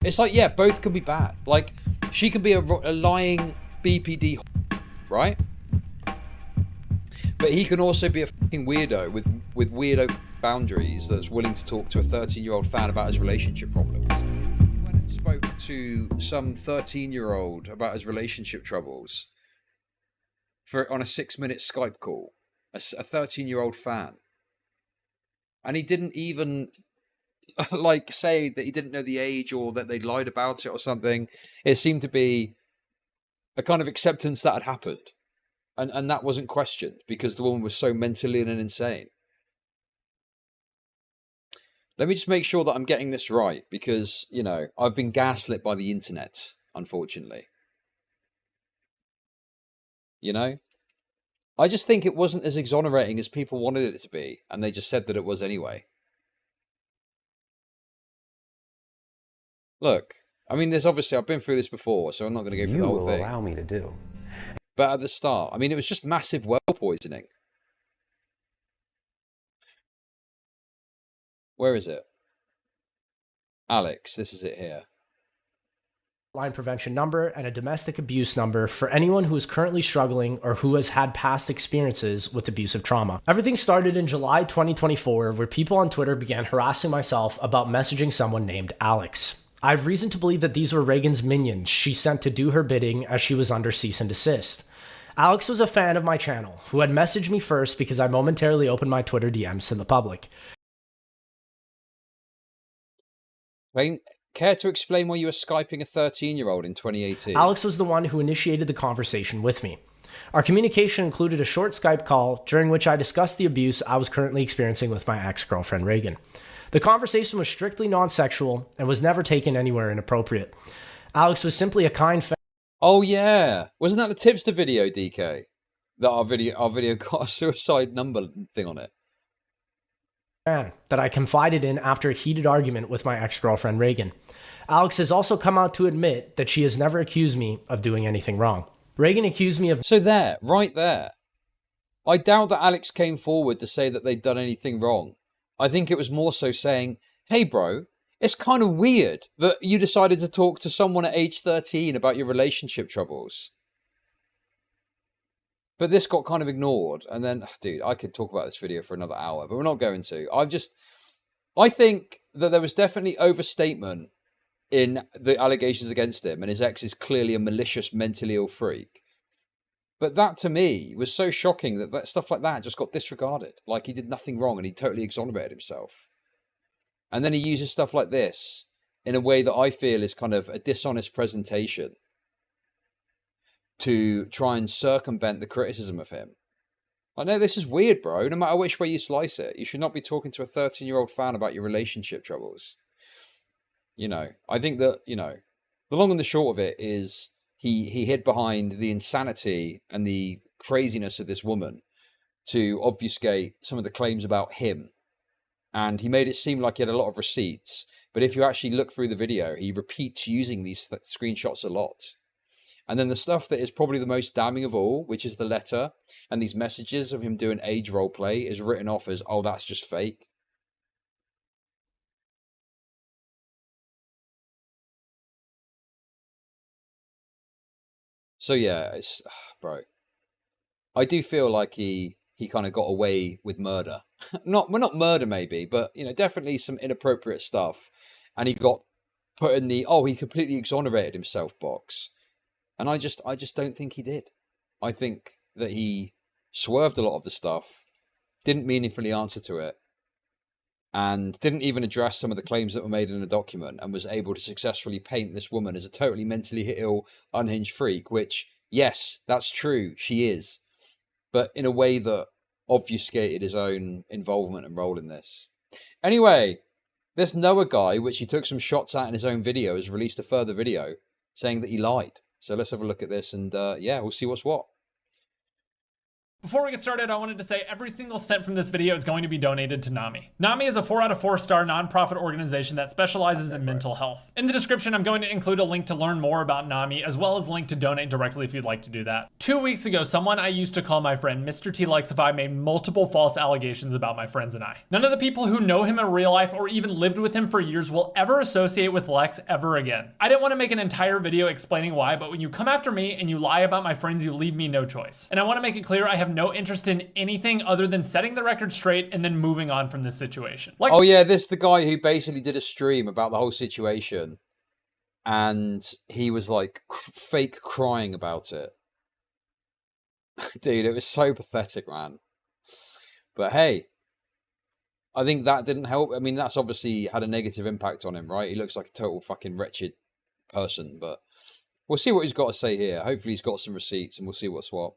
It's like, yeah, both can be bad. Like, she can be a lying BPD, right? But he can also be a fucking weirdo with weirdo boundaries that's willing to talk to a 13-year-old fan about his relationship problems. He went and spoke to some 13-year-old about his relationship troubles on a 6-minute Skype call. A 13-year-old fan. And he didn't even like say that he didn't know the age or that they lied about it or something. It seemed to be a kind of acceptance that had happened. And that wasn't questioned because the woman was so mentally ill and insane. Let me just make sure that I'm getting this right because, you know, I've been gaslit by the internet, unfortunately. You know? I just think it wasn't as exonerating as people wanted it to be, and they just said that it was anyway. Look, I mean, there's obviously, I've been through this before, so I'm not going to go through the whole thing. You will allow me to do. But at the start, I mean, it was just massive well poisoning. Where is it? Alex, this is it here. Line prevention number and a domestic abuse number for anyone who is currently struggling or who has had past experiences with abusive trauma. Everything started in July 2024, where people on Twitter began harassing myself about messaging someone named Alex. I have reason to believe that these were Reagan's minions she sent to do her bidding as she was under cease and desist. Alex was a fan of my channel, who had messaged me first because I momentarily opened my Twitter DMs to the public. Care to explain why you were Skyping a 13-year-old in 2018? Alex was the one who initiated the conversation with me. Our communication included a short Skype call during which I discussed the abuse I was currently experiencing with my ex-girlfriend Reagan. The conversation was strictly non-sexual and was never taken anywhere inappropriate. Alex was simply a kind fan. Oh yeah, wasn't that the tipster video, DK? That our video got a suicide number thing on it. That I confided in after a heated argument with my ex-girlfriend Reagan. Alex has also come out to admit that she has never accused me of doing anything wrong. Reagan accused me of... So there, right there. I doubt that Alex came forward to say that they'd done anything wrong. I think it was more so saying, hey bro, it's kind of weird that you decided to talk to someone at age 13 about your relationship troubles. But this got kind of ignored. And then, dude, I could talk about this video for another hour, but we're not going to. I think that there was definitely overstatement in the allegations against him, and his ex is clearly a malicious, mentally ill freak. But that, to me, was so shocking that stuff like that just got disregarded. Like he did nothing wrong and he totally exonerated himself. And then he uses stuff like this in a way that I feel is kind of a dishonest presentation to try and circumvent the criticism of him. I know this is weird, bro. No matter which way you slice it, you should not be talking to a 13-year-old fan about your relationship troubles. You know, I think that, you know, the long and the short of it is he hid behind the insanity and the craziness of this woman to obfuscate some of the claims about him. And he made it seem like he had a lot of receipts. But if you actually look through the video, he repeats using these screenshots a lot. And then the stuff that is probably the most damning of all, which is the letter and these messages of him doing age roleplay, is written off as, oh, that's just fake. So yeah, it's, bro, I do feel like he kind of got away with murder. Not murder maybe, but, you know, definitely some inappropriate stuff. And he got put in the, oh, he completely exonerated himself box. And I just don't think he did. I think that he swerved a lot of the stuff, didn't meaningfully answer to it, and didn't even address some of the claims that were made in the document, and was able to successfully paint this woman as a totally mentally ill, unhinged freak, which, yes, that's true, she is, but in a way that obfuscated his own involvement and role in this. Anyway, this Noah guy, which he took some shots at in his own video, has released a further video saying that he lied. So let's have a look at this and, yeah, we'll see what's what. Before we get started, I wanted to say every single cent from this video is going to be donated to NAMI. NAMI is a 4 out of 4 star nonprofit organization that specializes in mental health. In the description, I'm going to include a link to learn more about NAMI, as well as a link to donate directly if you'd like to do that. 2 weeks ago, someone I used to call my friend MrTLexify made multiple false allegations about my friends and I. None of the people who know him in real life or even lived with him for years will ever associate with Lex ever again. I didn't want to make an entire video explaining why, but when you come after me and you lie about my friends, you leave me no choice. And I want to make it clear I have no interest in anything other than setting the record straight and then moving on from this situation. Lex oh yeah, this is the guy who basically did a stream about the whole situation, and he was like fake crying about it. Dude, it was so pathetic, man. But hey, I think that didn't help. I mean, that's obviously had a negative impact on him, right? He looks like a total fucking wretched person, but we'll see what he's got to say here. Hopefully he's got some receipts and we'll see what's what.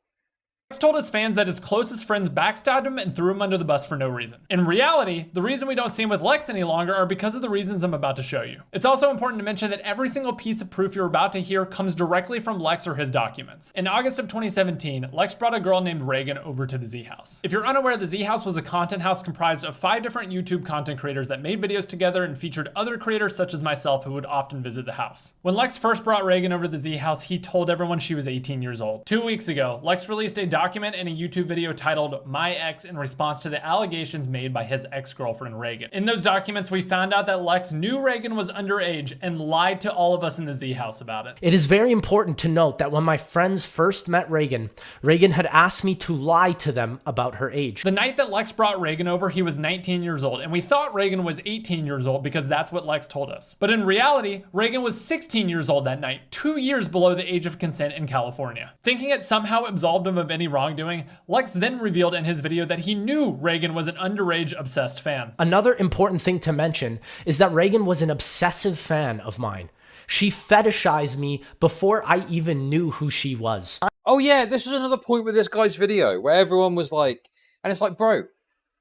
told his fans that his closest friends backstabbed him and threw him under the bus for no reason. In reality, the reason we don't see him with Lex any longer are because of the reasons I'm about to show you. It's also important to mention that every single piece of proof you're about to hear comes directly from Lex or his documents. In August of 2017, Lex brought a girl named Reagan over to the Z House. If you're unaware, the Z House was a content house comprised of 5 different YouTube content creators that made videos together and featured other creators such as myself who would often visit the house. When Lex first brought Reagan over to the Z House, he told everyone she was 18 years old. 2 weeks ago, Lex released a document and a YouTube video titled My Ex in response to the allegations made by his ex-girlfriend Reagan. In those documents, we found out that Lex knew Reagan was underage and lied to all of us in the Z House about it. It is very important to note that when my friends first met Reagan, Reagan had asked me to lie to them about her age. The night that Lex brought Reagan over, he was 19 years old, and we thought Reagan was 18 years old because that's what Lex told us. But in reality, Reagan was 16 years old that night, 2 years below the age of consent in California. Thinking it somehow absolved him of any wrongdoing, Lex then revealed in his video that he knew Reagan was an underage obsessed fan. Another important thing to mention is that Reagan was an obsessive fan of mine. She fetishized me before I even knew who she was. Oh yeah, this is another point with this guy's video where everyone was like, and it's like, bro,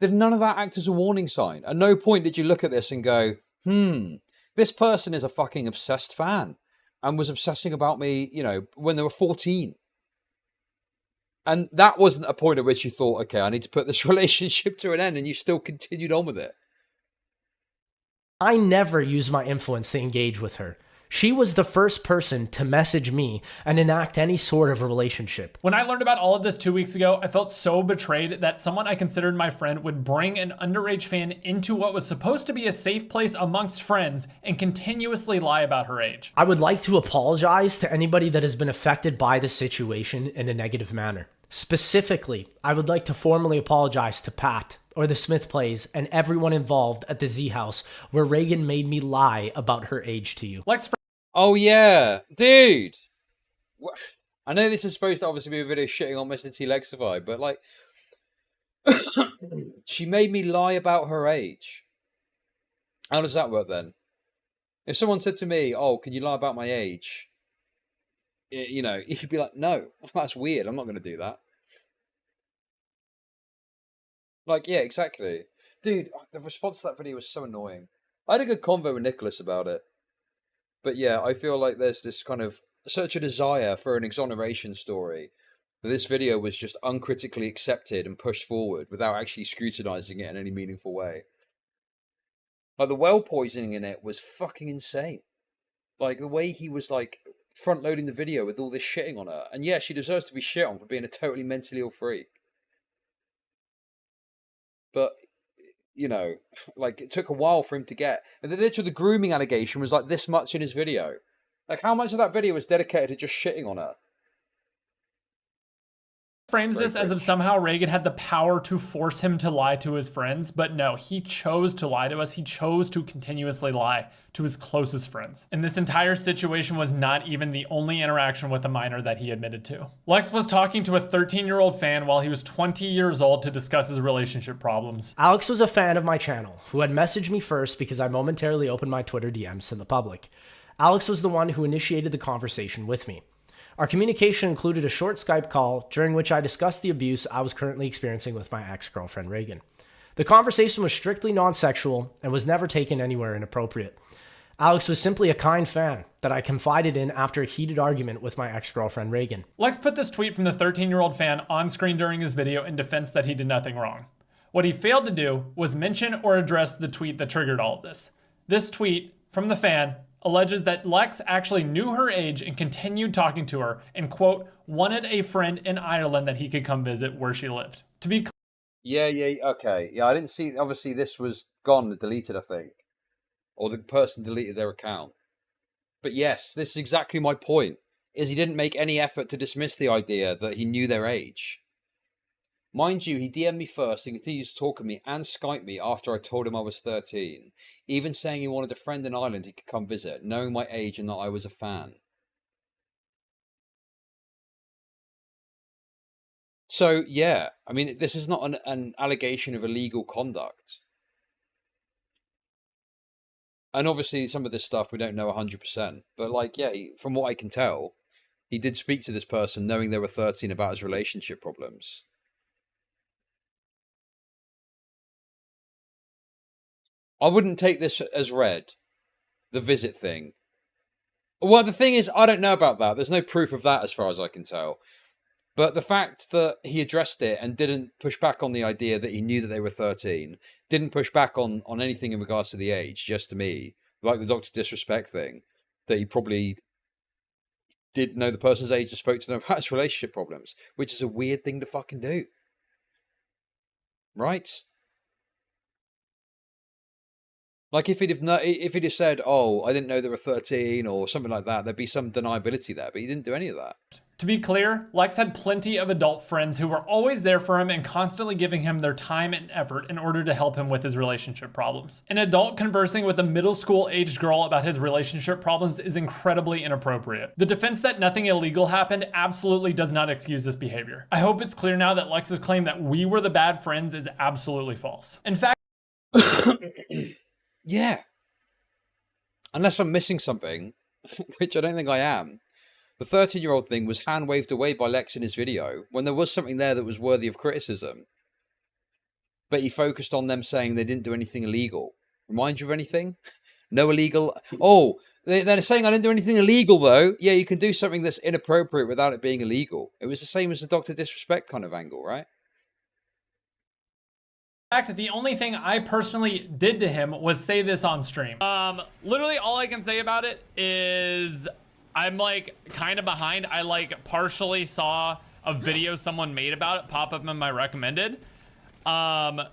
did none of that act as a warning sign? At no point did you look at this and go, this person is a fucking obsessed fan and was obsessing about me, you know, when they were 14. And that wasn't a point at which you thought, okay, I need to put this relationship to an end, and you still continued on with it. I never used my influence to engage with her. She was the first person to message me and enact any sort of a relationship. When I learned about all of this 2 weeks ago, I felt so betrayed that someone I considered my friend would bring an underage fan into what was supposed to be a safe place amongst friends and continuously lie about her age. I would like to apologize to anybody that has been affected by the situation in a negative manner. Specifically, I would like to formally apologize to Pat, or the Smith Plays, and everyone involved at the Z House where Reagan made me lie about her age to you. Oh yeah, dude. I know this is supposed to obviously be a video shitting on MrTLexify, but like, she made me lie about her age. How does that work then? If someone said to me, oh, can you lie about my age? You know, you'd be like, no, that's weird. I'm not going to do that. Like, yeah, exactly. Dude, the response to that video was so annoying. I had a good convo with Nicholas about it. But yeah, I feel like there's this kind of such a desire for an exoneration story that this video was just uncritically accepted and pushed forward without actually scrutinizing it in any meaningful way. Like, the well poisoning in it was fucking insane. Like, the way he was like front loading the video with all this shitting on her. And yeah, she deserves to be shit on for being a totally mentally ill freak. But, you know, like, it took a while for him to get. And the grooming allegation was like this much in his video. Like, how much of that video was dedicated to just shitting on her? Frames this as if somehow Reagan had the power to force him to lie to his friends, but no, he chose to lie to us. He chose to continuously lie to his closest friends. And this entire situation was not even the only interaction with a minor that he admitted to. Lex was talking to a 13-year-old fan while he was 20 years old to discuss his relationship problems. Alex was a fan of my channel, who had messaged me first because I momentarily opened my Twitter DMs to the public. Alex was the one who initiated the conversation with me. Our communication included a short Skype call during which I discussed the abuse I was currently experiencing with my ex-girlfriend Reagan. The conversation was strictly non-sexual and was never taken anywhere inappropriate. Alex was simply a kind fan that I confided in after a heated argument with my ex-girlfriend Reagan. Lex put this tweet from the 13-year-old fan on screen during his video in defense that he did nothing wrong. What he failed to do was mention or address the tweet that triggered all of this. This tweet from the fan alleges that Lex actually knew her age and continued talking to her and, quote, wanted a friend in Ireland that he could come visit where she lived. To be Yeah, okay. Yeah, I didn't see, obviously this was gone, deleted, I think. Or the person deleted their account. But yes, this is exactly my point, is he didn't make any effort to dismiss the idea that he knew their age. Mind you, he DM'd me first and continued to talk to me and Skype me after I told him I was 13, even saying he wanted a friend in Ireland he could come visit, knowing my age and that I was a fan. So, yeah, I mean, this is not an allegation of illegal conduct. And obviously, some of this stuff we don't know 100%. But, like, yeah, from what I can tell, he did speak to this person knowing they were 13 about his relationship problems. I wouldn't take this as read, the visit thing. Well, the thing is, I don't know about that. There's no proof of that as far as I can tell. But the fact that he addressed it and didn't push back on the idea that he knew that they were 13, didn't push back on anything in regards to the age, just to me, like the Dr. Disrespect thing, that he probably did know the person's age and spoke to them about his relationship problems, which is a weird thing to fucking do. Right? Like if he'd have said, "Oh, I didn't know they were 13" or something like that, there'd be some deniability there. But he didn't do any of that. To be clear, Lex had plenty of adult friends who were always there for him and constantly giving him their time and effort in order to help him with his relationship problems. An adult conversing with a middle school aged girl about his relationship problems is incredibly inappropriate. The defense that nothing illegal happened absolutely does not excuse this behavior. I hope it's clear now that Lex's claim that we were the bad friends is absolutely false. In fact, yeah. Unless I'm missing something, which I don't think I am. The 13-year-old thing was hand-waved away by Lex in his video when there was something there that was worthy of criticism. But he focused on them saying they didn't do anything illegal. Remind you of anything? No illegal... Oh, they're saying I didn't do anything illegal, though. Yeah, you can do something that's inappropriate without it being illegal. It was the same as the Dr. Disrespect kind of angle, right? In fact, the only thing I personally did to him was say this on stream. Literally all I can say about it is I'm like kind of behind. I like partially saw a video someone made about it pop up in my recommended. But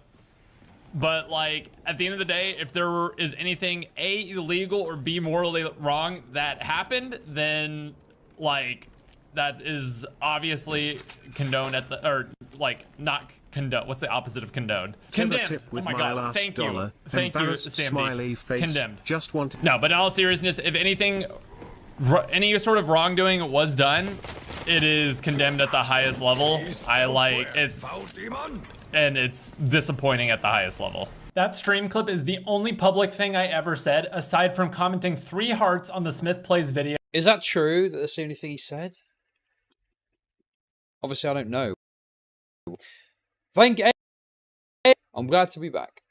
like at the end of the day, if there is anything A, illegal or B, morally wrong that happened, then like that is obviously condoned at the, or like not condoned. What's the opposite of condoned? Condemned. Oh my God. Thank you. Thank you, Sammy. Condemned. Just want. No, but in all seriousness, if anything, any sort of wrongdoing was done, it is condemned at the highest level. I like it's, and it's disappointing at the highest level. That stream clip is the only public thing I ever said, aside from commenting 3 hearts on the Smith Plays video. Is that true? That that's the only thing he said? Obviously, I don't know. Thank you. I'm glad to be back.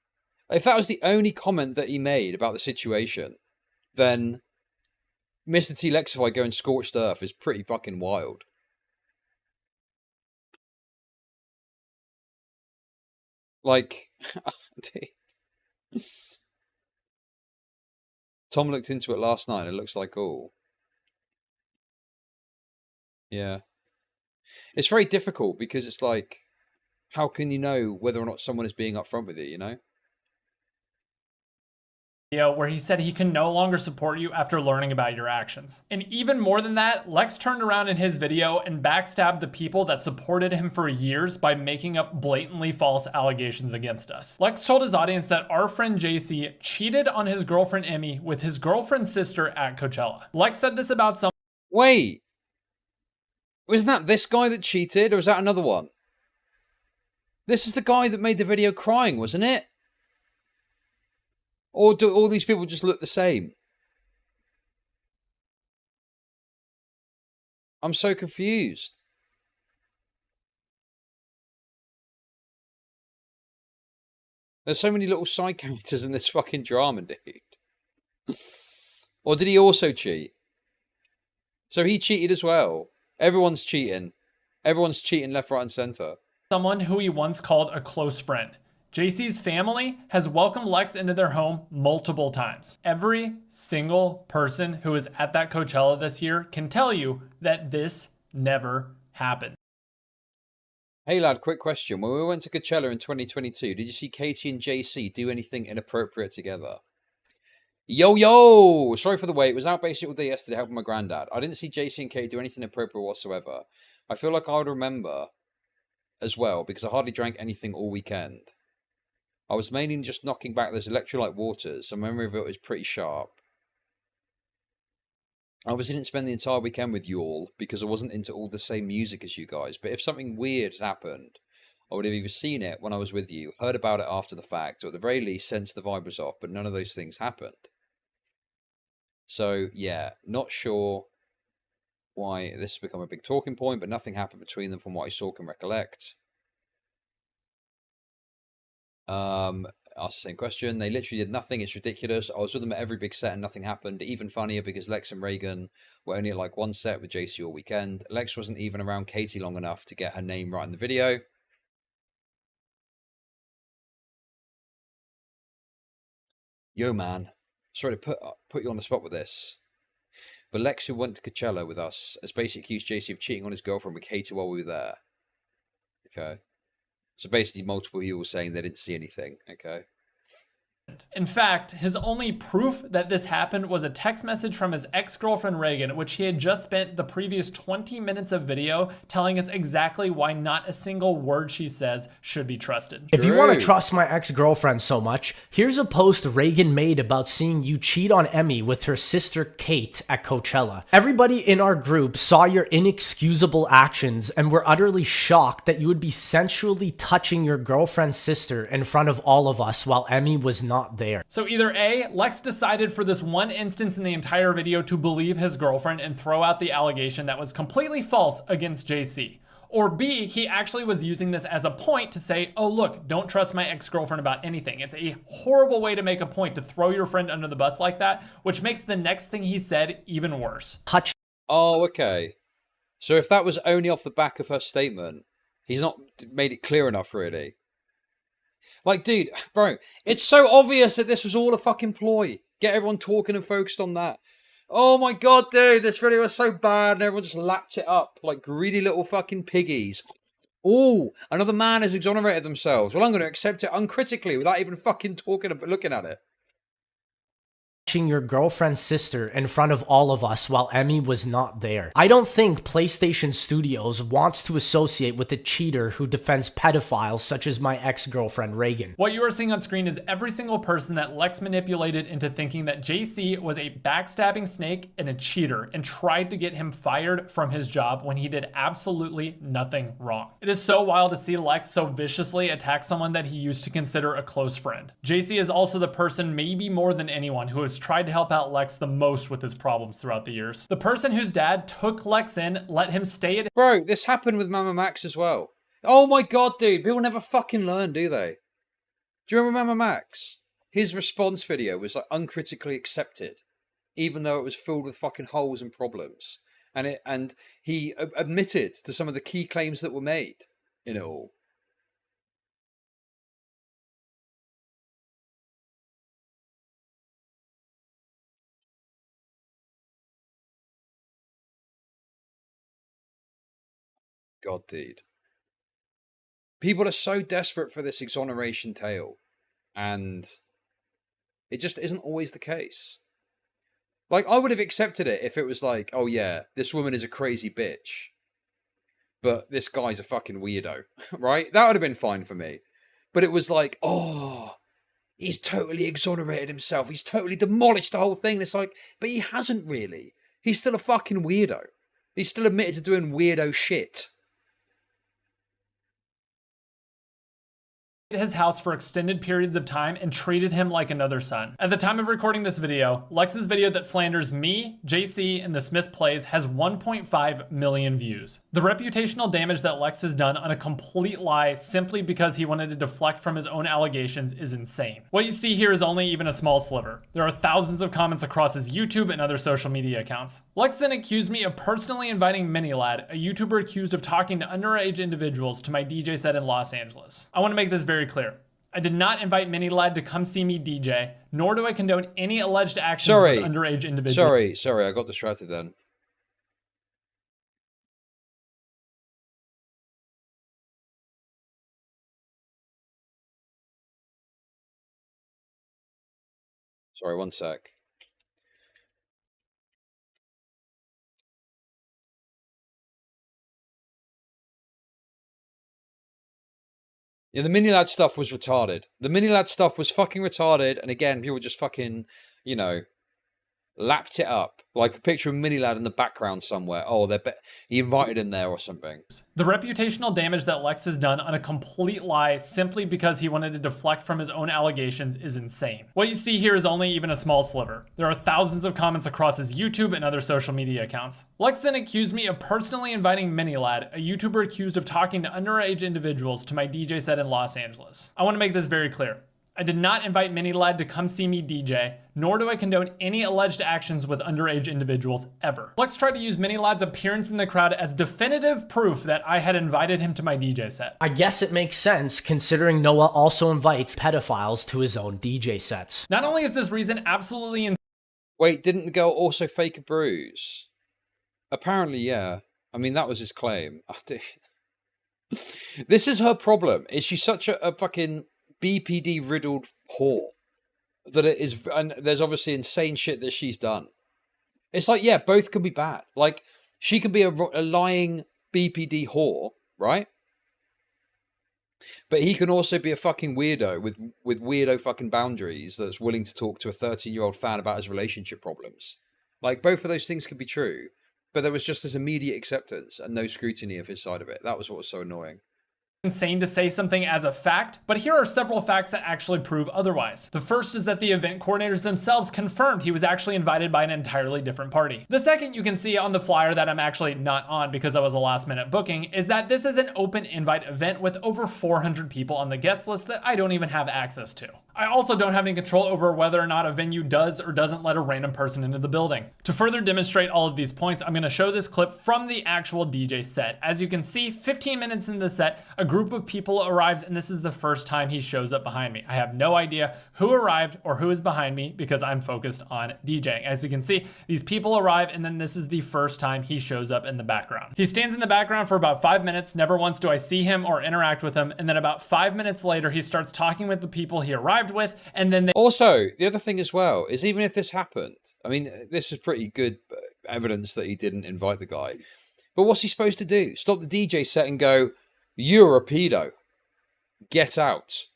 If that was the only comment that he made about the situation, then MrTLexify going scorched earth is pretty fucking wild. Like, Tom looked into it last night and it looks like, oh. Yeah. It's very difficult because it's like, how can you know whether or not someone is being upfront with it, you know? Where he said he can no longer support you after learning about your actions. And even more than that, Lex turned around in his video and backstabbed the people that supported him for years by making up blatantly false allegations against us. Lex told his audience that our friend JC cheated on his girlfriend Emmy with his girlfriend's sister at Coachella. Lex said this about some— Wait! Wasn't that this guy that cheated, or was that another one? This is the guy that made the video crying, wasn't it? Or do all these people just look the same? I'm so confused. There's so many little side characters in this fucking drama, dude. Or did he also cheat? So he cheated as well. Everyone's cheating. Everyone's cheating left, right, and center. Someone who he once called a close friend. JC's family has welcomed Lex into their home multiple times. Every single person who is at that Coachella this year can tell you that this never happened. Hey lad, quick question. When we went to Coachella in 2022, did you see Katie and JC do anything inappropriate together? Yo! Sorry for the wait. Was out basically all day yesterday helping my granddad. I didn't see JC and Katie do anything inappropriate whatsoever. I feel like I would remember as well because I hardly drank anything all weekend. I was mainly just knocking back those electrolyte waters, so my memory of it was pretty sharp. I obviously didn't spend the entire weekend with you all because I wasn't into all the same music as you guys, but if something weird had happened, I would have either seen it when I was with you, heard about it after the fact, or at the very least sensed the vibe was off, but none of those things happened. So, yeah, not sure why this has become a big talking point, but nothing happened between them from what I saw can recollect. Asked the same question. They literally did nothing. It's ridiculous. I was with them at every big set and nothing happened. Even funnier because Lex and Reagan were only at like one set with JC all weekend. Lex wasn't even around Katie long enough to get her name right in the video. Yo, man. Sorry to put you on the spot with this. But Lex, who went to Coachella with us, has basically accused JC of cheating on his girlfriend with Katie while we were there. Okay. So basically multiple people saying they didn't see anything. Okay. In fact, his only proof that this happened was a text message from his ex-girlfriend Reagan, which he had just spent the previous 20 minutes of video telling us exactly why not a single word she says should be trusted. If you want to trust my ex-girlfriend so much, here's a post Reagan made about seeing you cheat on Emmy with her sister Kate at Coachella. Everybody in our group saw your inexcusable actions and were utterly shocked that you would be sensually touching your girlfriend's sister in front of all of us while Emmy was not there. So either A, Lex decided for this one instance in the entire video to believe his girlfriend and throw out the allegation that was completely false against JC. Or B, he actually was using this as a point to say, oh look, don't trust my ex-girlfriend about anything. It's a horrible way to make a point to throw your friend under the bus like that, which makes the next thing he said even worse. Oh, okay. So if that was only off the back of her statement, he's not made it clear enough, really. Like, dude, bro, it's so obvious that this was all a fucking ploy. Get everyone talking and focused on that. Oh my god, dude, this video was so bad and everyone just lapped it up like greedy little fucking piggies. Oh, another man has exonerated themselves. Well, I'm going to accept it uncritically without even fucking talking or looking at it. Your girlfriend's sister in front of all of us while Emmy was not there. I don't think PlayStation Studios wants to associate with a cheater who defends pedophiles such as my ex-girlfriend Reagan. What you are seeing on screen is every single person that Lex manipulated into thinking that JC was a backstabbing snake and a cheater and tried to get him fired from his job when he did absolutely nothing wrong. It is so wild to see Lex so viciously attack someone that he used to consider a close friend. JC is also the person, maybe more than anyone, who has tried to help out Lex the most with his problems throughout the years. The person whose dad took Lex in, let him stay at... Bro, this happened with Mama Max as well. Oh my god, dude. People never fucking learn, do they? Do you remember Mama Max? His response video was like uncritically accepted, even though it was filled with fucking holes and problems. And he admitted to some of the key claims that were made in it all. God, dude. People are so desperate for this exoneration tale, and it just isn't always the case. Like, I would have accepted it if it was like, oh yeah, this woman is a crazy bitch, but this guy's a fucking weirdo, right? That would have been fine for me. But it was like, oh, he's totally exonerated himself. He's totally demolished the whole thing. And it's like, but he hasn't really. He's still a fucking weirdo. He's still admitted to doing weirdo shit. his house for extended periods of time and treated him like another son. At the time of recording this video, Lex's video that slanders me, JC, and the Smith plays has 1.5 million views. The reputational damage that Lex has done on a complete lie simply because he wanted to deflect from his own allegations is insane. What you see here is only even a small sliver. There are thousands of comments across his YouTube and other social media accounts. Lex then accused me of personally inviting MiniLad, a YouTuber accused of talking to underage individuals, to my DJ set in Los Angeles. I want to make this very clear. I did not invite MiniLad to come see me DJ, nor do I condone any alleged actions with underage individuals. Sorry, I got distracted then. Sorry, one sec. Yeah, the MiniLad stuff was retarded. The MiniLad stuff was fucking retarded, and again, people just fucking, you know, lapped it up. Like a picture of MiniLad in the background somewhere. Oh, he invited him there or something. The reputational damage that Lex has done on a complete lie simply because he wanted to deflect from his own allegations is insane. What you see here is only even a small sliver. There are thousands of comments across his YouTube and other social media accounts. Lex then accused me of personally inviting MiniLad, a YouTuber accused of talking to underage individuals, to my DJ set in Los Angeles. I want to make this very clear. I did not invite MiniLad to come see me DJ, nor do I condone any alleged actions with underage individuals ever. Lex tried to use MiniLad's appearance in the crowd as definitive proof that I had invited him to my DJ set. I guess it makes sense considering Noah also invites pedophiles to his own DJ sets. Not only is this reason absolutely insane. Wait, didn't the girl also fake a bruise? Apparently, yeah. I mean, that was his claim. This is her problem. Is she such a fucking BPD riddled whore that it is, and there's obviously insane shit that she's done. It's like, yeah, both can be bad. Like, she can be a lying BPD whore, right? But he can also be a fucking weirdo with weirdo fucking boundaries that's willing to talk to a 13-year-old fan about his relationship problems. Like, both of those things could be true, but there was just this immediate acceptance and no scrutiny of his side of it. That was what was so annoying. Insane to say something as a fact, but here are several facts that actually prove otherwise. The first is that the event coordinators themselves confirmed he was actually invited by an entirely different party. The second you can see on the flyer that I'm actually not on because I was a last minute booking is that this is an open invite event with over 400 people on the guest list that I don't even have access to. I also don't have any control over whether or not a venue does or doesn't let a random person into the building. To further demonstrate all of these points, I'm going to show this clip from the actual DJ set. As you can see, 15 minutes into the set, a group of people arrives, and this is the first time he shows up behind me. I have no idea who arrived or who is behind me because I'm focused on DJing. As you can see, these people arrive, and then this is the first time he shows up in the background. He stands in the background for about 5 minutes. Never once do I see him or interact with him. And then about 5 minutes later, he starts talking with the people he arrived with, and then also, the other thing as well is, even if this happened, I mean, this is pretty good evidence that he didn't invite the guy. But what's he supposed to do? Stop the DJ set and go, "You're a pedo. Get out."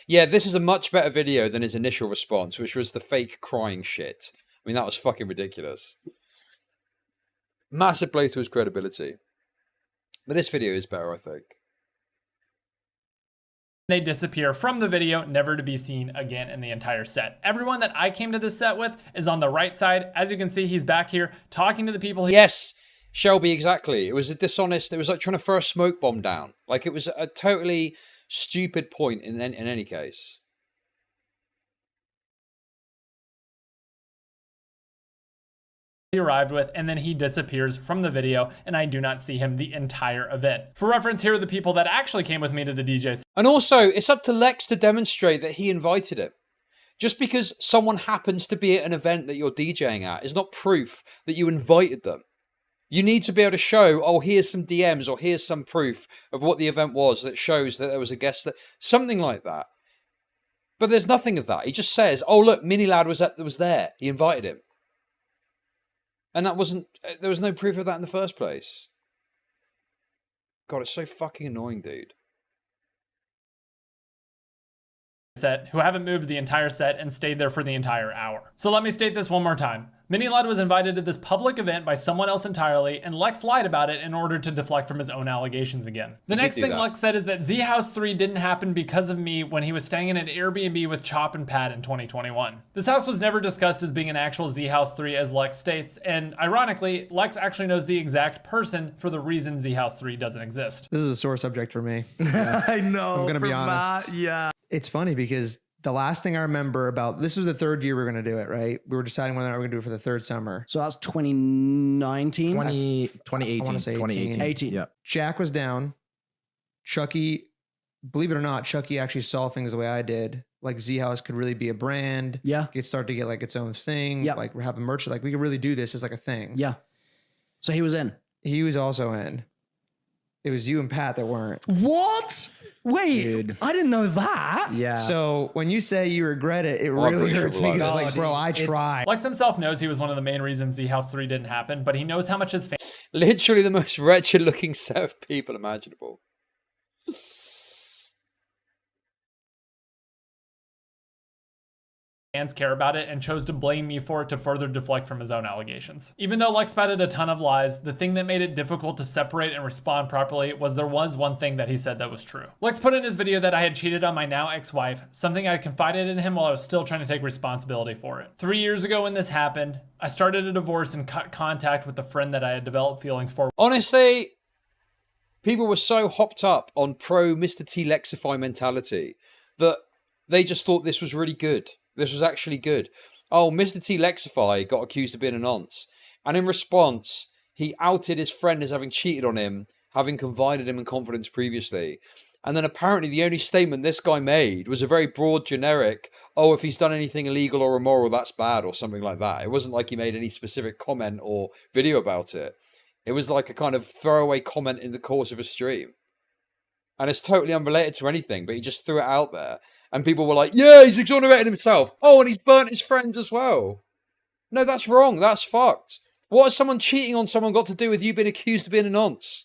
Yeah, this is a much better video than his initial response, which was the fake crying shit. I mean, that was fucking ridiculous. Massive blow to his credibility. But this video is better, I think. they disappear from the video, never to be seen again in the entire set. Everyone that I came to this set with is on the right side. As you can see, he's back here talking to the people. Yes, Shelby, exactly. It was a dishonest, it was like trying to throw a smoke bomb down. Like, it was a totally stupid point in any case. He arrived with, and then he disappears from the video, and I do not see him the entire event. For reference, here are the people that actually came with me to the DJ. And also, it's up to Lex to demonstrate that he invited him. Just because someone happens to be at an event that you're DJing at is not proof that you invited them. You need to be able to show, oh, here's some DMs, or here's some proof of what the event was that shows that there was a guest, that something like that. But there's nothing of that. He just says, oh, look, MiniLad was there. He invited him. And that wasn't, there was no proof of that in the first place. God, it's so fucking annoying, dude. set who haven't moved the entire set and stayed there for the entire hour. So let me state this one more time. Minilad was invited to this public event by someone else entirely, and Lex lied about it in order to deflect from his own allegations again. The next thing Lex said is that Z House 3 didn't happen because of me when he was staying in an Airbnb with Chop and Pat in 2021. This house was never discussed as being an actual Z House 3 as Lex states, and ironically, Lex actually knows the exact person for the reason Z House 3 doesn't exist. This is a sore subject for me. I know. I'm gonna be honest. Matt, yeah. It's funny because the last thing I remember about this was the third year we were going to do it, right? We were deciding whether or not we were going to do it for the third summer. So that's 2019? 2018. I want to say 18. 18. Yeah. Jack was down. Chucky, believe it or not, Chucky actually saw things the way I did. Like Z House could really be a brand. Yeah. It start to get like its own thing. Yeah. Like we're having merch. Like we could really do this as like a thing. Yeah. So he was in. He was also in. It was you and Pat that weren't. What? Wait, Dude. I didn't know that. Yeah. So when you say you regret it, it I'm really pretty sure hurts it me was. because it's like, bro, I tried. Lex himself knows he was one of the main reasons Z House 3 didn't happen, but he knows how much his Literally the most wretched looking set of people imaginable. fans care about it and chose to blame me for it to further deflect from his own allegations. Even though Lex spouted a ton of lies, the thing that made it difficult to separate and respond properly was there was one thing that he said that was true. Lex put in his video that I had cheated on my now ex-wife, something I confided in him while I was still trying to take responsibility for it. 3 years ago when this happened, I started a divorce and cut contact with the friend that I had developed feelings for. Honestly, people were so hopped up on pro MrTLexify mentality that they just thought this was really good. This was actually good. Oh, MrTLexify got accused of being a nonce. And in response, he outed his friend as having cheated on him, having confided him in confidence previously. And then apparently the only statement this guy made was a very broad, generic, oh, if he's done anything illegal or immoral, that's bad, or something like that. It wasn't like he made any specific comment or video about it. It was like a kind of throwaway comment in the course of a stream. And it's totally unrelated to anything, but he just threw it out there. And people were like, yeah, he's exonerated himself. Oh, and he's burnt his friends as well. No, that's wrong. That's fucked. What has someone cheating on someone got to do with you being accused of being a nonce?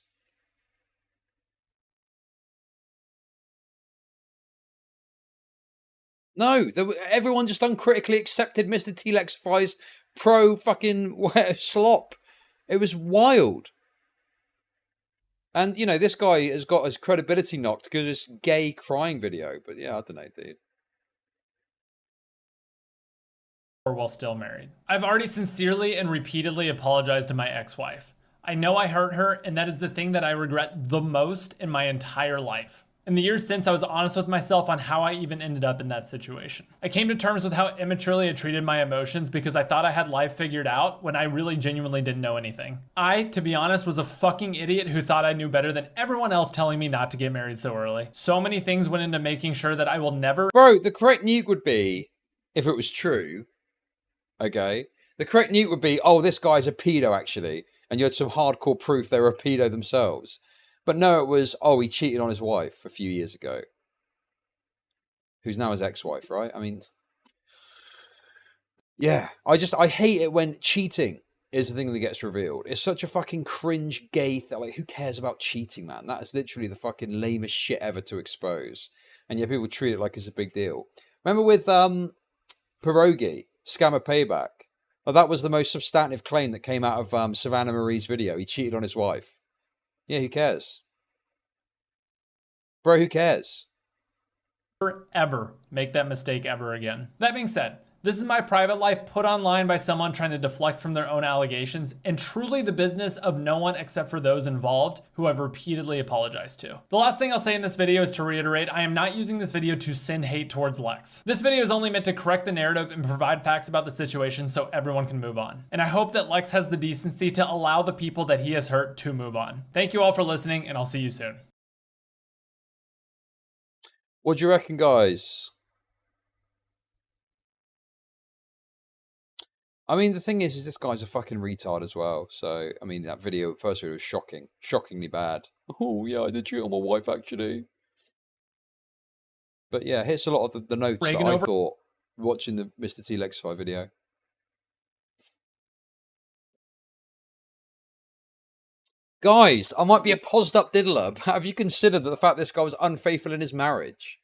No, everyone just uncritically accepted MrTLexify's pro fucking slop. It was wild. And, you know, this guy has got his credibility knocked because of this gay crying video. But yeah, I don't know, dude. While still married. I've already sincerely and repeatedly apologized to my ex-wife. I know I hurt her, and that is the thing that I regret the most in my entire life. In the years since, I was honest with myself on how I even ended up in that situation. I came to terms with how immaturely I treated my emotions because I thought I had life figured out when I really genuinely didn't know anything. I, to be honest, was a fucking idiot who thought I knew better than everyone else telling me not to get married so early. So many things went into making sure that I will never— Bro, the correct nuke would be, if it was true, okay, the correct nuke would be, oh, this guy's a pedo actually, and you had some hardcore proof they were a pedo themselves. But no, it was, oh, he cheated on his wife a few years ago. Who's now his ex-wife, right? I mean, yeah, I hate it when cheating is the thing that gets revealed. It's such a fucking cringe gay thing. Like, who cares about cheating, man? That is literally the fucking lamest shit ever to expose. And yet people treat it like it's a big deal. Remember with Pierogi, Scammer Payback? Well, that was the most substantive claim that came out of Savannah Marie's video. He cheated on his wife. Yeah, who cares? Bro, who cares? ever make that mistake ever again. That being said, this is my private life put online by someone trying to deflect from their own allegations, and truly the business of no one except for those involved who I've repeatedly apologized to. The last thing I'll say in this video is to reiterate, I am not using this video to send hate towards Lex. This video is only meant to correct the narrative and provide facts about the situation so everyone can move on. And I hope that Lex has the decency to allow the people that he has hurt to move on. Thank you all for listening, and I'll see you soon. What do you reckon, guys? I mean, the thing is this guy's a fucking retard as well. So, I mean, that video, first video was shocking. Shockingly bad. Oh, yeah, I did cheat on my wife, actually. But yeah, hits a lot of the notes that I thought watching the MrTLexify video. Guys, I might be a posed up diddler, but have you considered that the fact this guy was unfaithful in his marriage?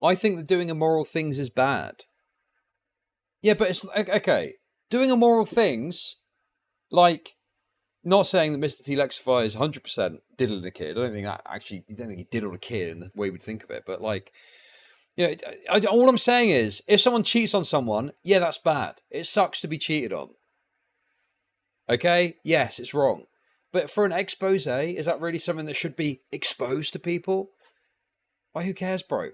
I think that doing immoral things is bad. Yeah, but it's okay. Doing immoral things, like, not saying that MrTLexify is 100% diddling a kid. I don't think that actually. You don't think he diddled a kid in the way we'd think of it. But like, you know, all I'm saying is, if someone cheats on someone, yeah, that's bad. It sucks to be cheated on. Okay, yes, it's wrong. But for an expose, is that really something that should be exposed to people? Why, who cares, bro?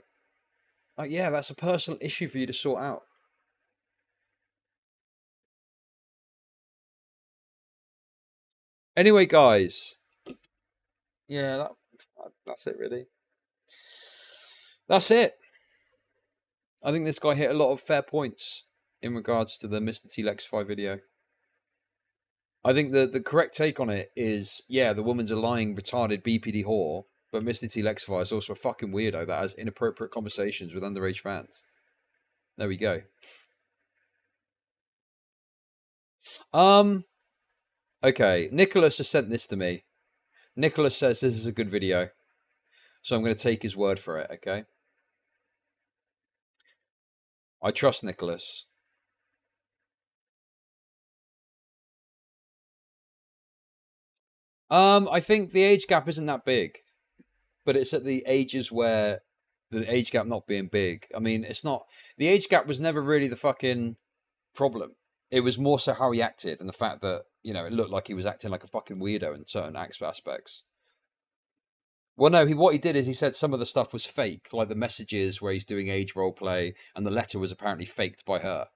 Like, yeah, that's a personal issue for you to sort out. Anyway, guys. Yeah, that's it, really. That's it. I think this guy hit a lot of fair points in regards to the MrTLexify video. I think the correct take on it is, yeah, the woman's a lying, retarded BPD whore, but MrTLexify is also a fucking weirdo that has inappropriate conversations with underage fans. There we go. Okay, Nicholas has sent this to me. Nicholas says this is a good video, so I'm going to take his word for it, okay? I trust Nicholas. I think the age gap isn't that big, but it's at the ages where the age gap not being big. I mean, it's not, the age gap was never really the fucking problem. It was more so how he acted and the fact that, you know, it looked like he was acting like a fucking weirdo in certain aspects. Well, no, what he did is he said some of the stuff was fake, like the messages where he's doing age role play, and the letter was apparently faked by her.